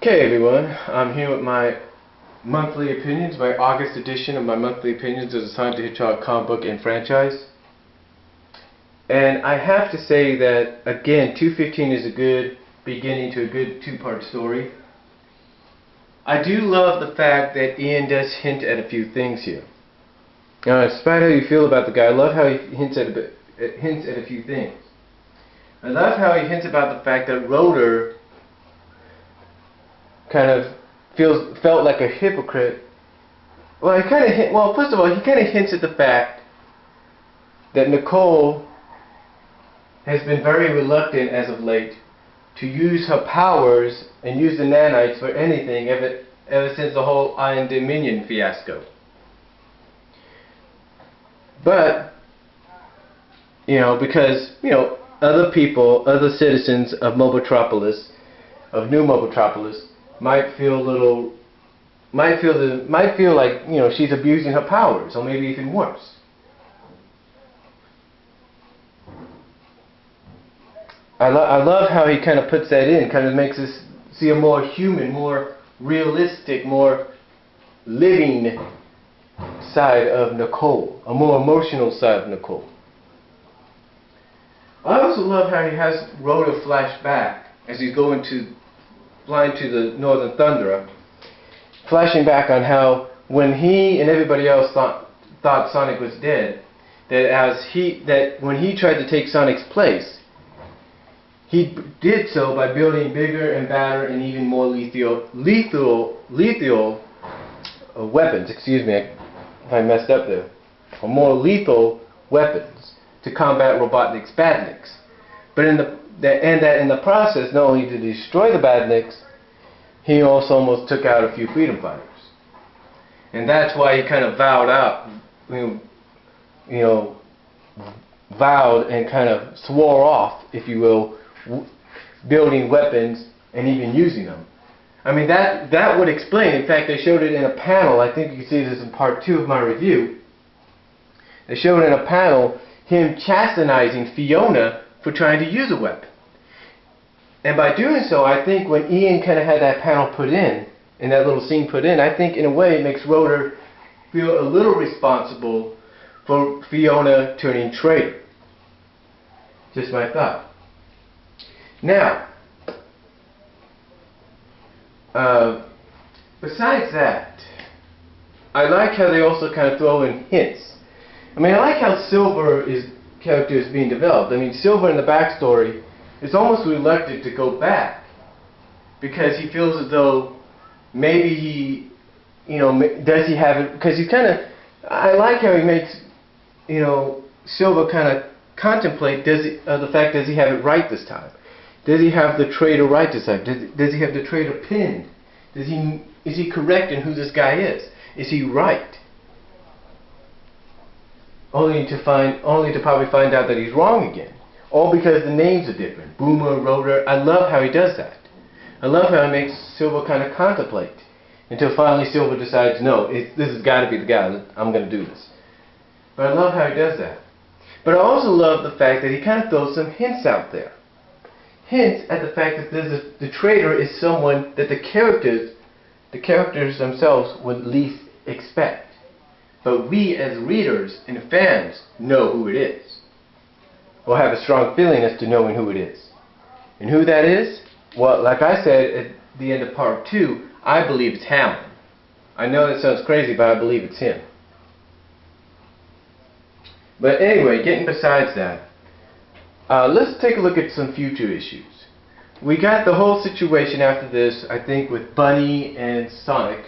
Okay everyone, I'm here with my monthly opinions, my August edition of my monthly opinions of the Sonic the Hedgehog comic book and franchise. And I have to say that, again, 215 is a good beginning to a good two-part story. I do love the fact that Ian does hint at a few things here. Now, despite how you feel about the guy, I love how he hints at a few things. I love how he hints about the fact that Rotor kind of felt like a hypocrite. Well, first of all, he kind of hints at the fact that Nicole has been very reluctant as of late to use her powers and use the nanites for anything ever since the whole Iron Dominion fiasco. But, because, other people, other citizens of New Mobotropolis, might feel like, she's abusing her powers, or maybe even worse. I love how he kind of puts that in, kind of makes us see a more human, more realistic, more living side of Nicole, a more emotional side of Nicole. I also love how he has Rotor flash back as he's flying to the Northern Thunderer, flashing back on how when he and everybody else thought Sonic was dead, that when he tried to take Sonic's place, he did so by building bigger and badder and even more lethal weapons. Excuse me if I messed up there. Or more lethal weapons to combat Robotnik's badniks. But in the process, not only did he destroy the badniks, he also almost took out a few freedom fighters. And that's why he kind of vowed and kind of swore off, if you will, building weapons and even using them. I mean, that would explain. In fact, they showed it in a panel. I think you can see this in part 2 of my review. They showed in a panel him chastising Fiona for trying to use a weapon. And by doing so, I think when Ian kind of had that panel put in, and that little scene put in, I think in a way it makes Rotor feel a little responsible for Fiona turning traitor. Just my thought. Now, besides that, I like how they also kind of throw in hints. I mean, I like how Silver's character is being developed. I mean, Silver in the backstory is almost reluctant to go back because he feels as though maybe he, does he have it? Because he's kind of, I like how he makes, Silver kind of contemplate the fact, does he have it right this time? Does he have the traitor right this time? Does he have the traitor pinned? Is he correct in who this guy is? Is he right? Only to probably find out that he's wrong again. All because the names are different. Boomer, Rotor. I love how he does that. I love how he makes Silver kind of contemplate. Until finally Silver decides, no, this has got to be the guy. I'm going to do this. But I love how he does that. But I also love the fact that he kind of throws some hints out there. Hints at the fact that the traitor is someone that the characters themselves would least expect. But we as readers and fans know who it is. Or have a strong feeling as to knowing who it is. And who that is? Well, like I said at the end of part 2, I believe it's Hamlin. I know that sounds crazy, but I believe it's him. But anyway, getting besides that, let's take a look at some future issues. We got the whole situation after this, I think, with Bunny and Sonic.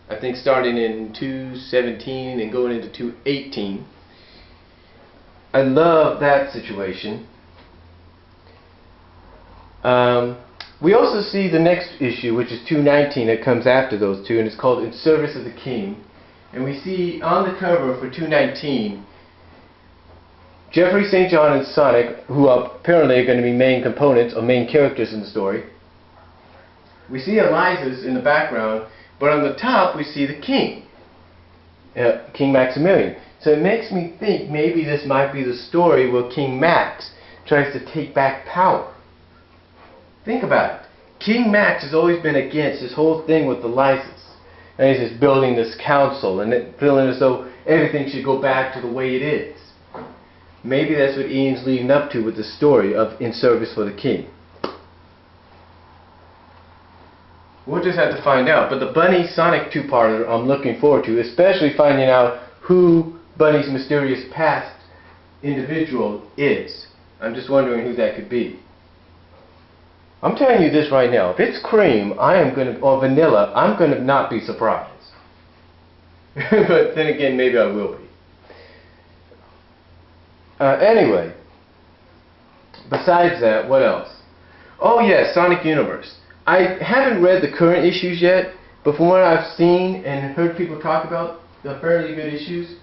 I think starting in 217 and going into 218. I love that situation. We also see the next issue, which is 219, that comes after those two, and it's called In Service of the King. And we see on the cover for 219, Jeffrey St. John and Sonic, who apparently are going to be main components or main characters in the story. We see Eliza's in the background, but on the top we see the king, King Maximilian. So it makes me think maybe this might be the story where King Max tries to take back power. Think about it. King Max has always been against this whole thing with the license. And he's just building this council and feeling as though everything should go back to the way it is. Maybe that's what Ian's leading up to with the story of In Service for the King. We'll just have to find out. But the Bunny Sonic two-parter I'm looking forward to, especially finding out who Bunny's mysterious past individual is. I'm just wondering who that could be. I'm telling you this right now. If it's cream, or vanilla, I'm gonna not be surprised. But then again, maybe I will be. Anyway, besides that, what else? Oh yes, Sonic Universe. I haven't read the current issues yet, but from what I've seen and heard people talk about, they're fairly good issues.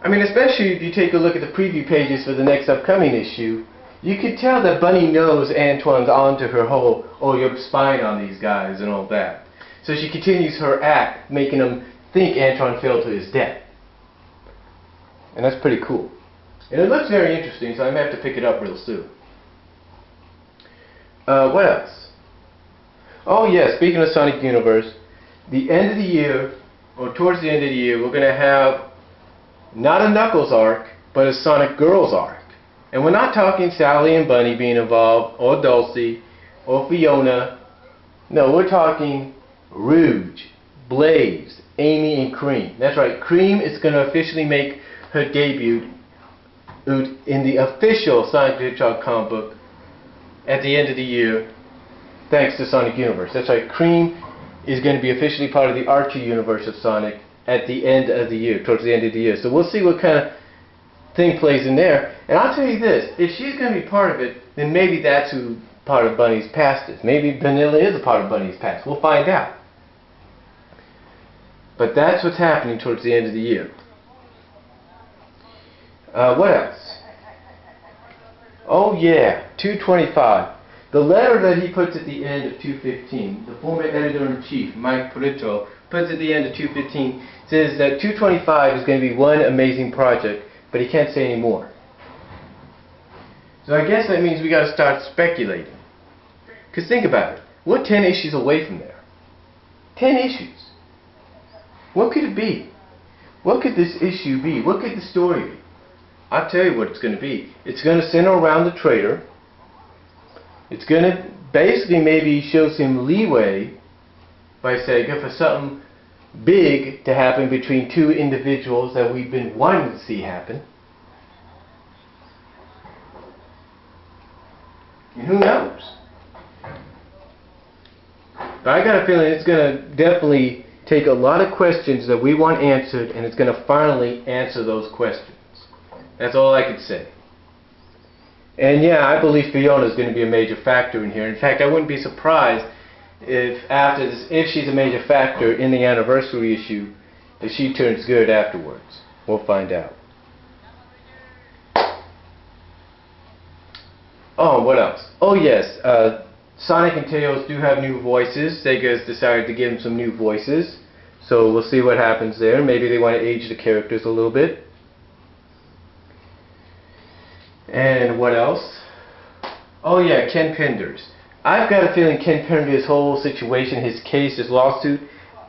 I mean, especially if you take a look at the preview pages for the next upcoming issue, you could tell that Bunny knows Antoine's onto her whole, oh, you're spying on these guys and all that. So she continues her act, making him think Antoine fell to his death. And that's pretty cool. And it looks very interesting, so I may have to pick it up real soon. What else? Oh yeah, speaking of Sonic Universe, the end of the year, or towards the end of the year, we're going to have not a Knuckles arc, but a Sonic Girls arc. And we're not talking Sally and Bunny being involved, or Dulcie, or Fiona. No, we're talking Rouge, Blaze, Amy, and Cream. That's right, Cream is going to officially make her debut in the official Sonic the Hedgehog comic book at the end of the year, thanks to Sonic Universe. That's right, Cream is going to be officially part of the Archie universe of Sonic at the end of the year, towards the end of the year. So we'll see what kind of thing plays in there. And I'll tell you this, if she's going to be part of it, then maybe that's who part of Bunny's past is. Maybe Vanilla is a part of Bunny's past. We'll find out. But that's what's happening towards the end of the year. What else? Oh yeah, 225. The letter that he puts at the end of 215, the former editor-in-chief, Mike Perito, puts at the end of 215, says that 225 is going to be one amazing project, but he can't say any more. So I guess that means we got to start speculating. Because think about it, we're 10 issues away from there. 10 issues. What could it be? What could this issue be? What could the story be? I'll tell you what it's going to be. It's going to center around the Traitor. It's going to basically maybe show some leeway by Sega for something big to happen between two individuals that we've been wanting to see happen. And who knows? But I got a feeling it's going to definitely take a lot of questions that we want answered, and it's going to finally answer those questions. That's all I could say. And yeah, I believe Fiona is going to be a major factor in here. In fact, I wouldn't be surprised if after this, if she's a major factor in the anniversary issue, that she turns good afterwards. We'll find out. Oh, what else? Oh yes, Sonic and Tails do have new voices. Sega has decided to give them some new voices. So we'll see what happens there. Maybe they want to age the characters a little bit. And what else? Oh yeah, Ken Penders. I've got a feeling Ken Penders' whole situation, his case, his lawsuit,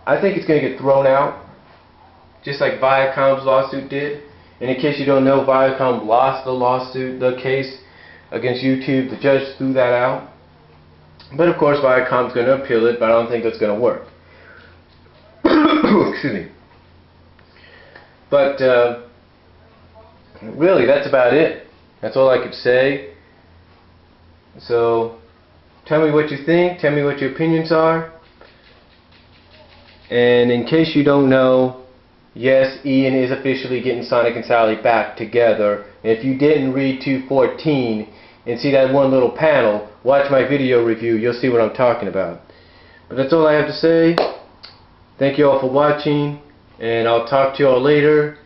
I think it's going to get thrown out. Just like Viacom's lawsuit did. And in case you don't know, Viacom lost the lawsuit, the case against YouTube. The judge threw that out. But of course Viacom's going to appeal it, but I don't think that's going to work. Excuse me. But really, that's about it. That's all I could say. So, tell me what you think. Tell me what your opinions are. And in case you don't know, yes, Ian is officially getting Sonic and Sally back together. And if you didn't read 214 and see that one little panel, watch my video review. You'll see what I'm talking about. But that's all I have to say. Thank you all for watching. And I'll talk to you all later.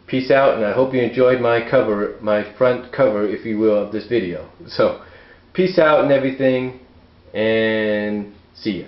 Peace out, and I hope you enjoyed my cover, my front cover, if you will, of this video. So, peace out and everything, and see ya.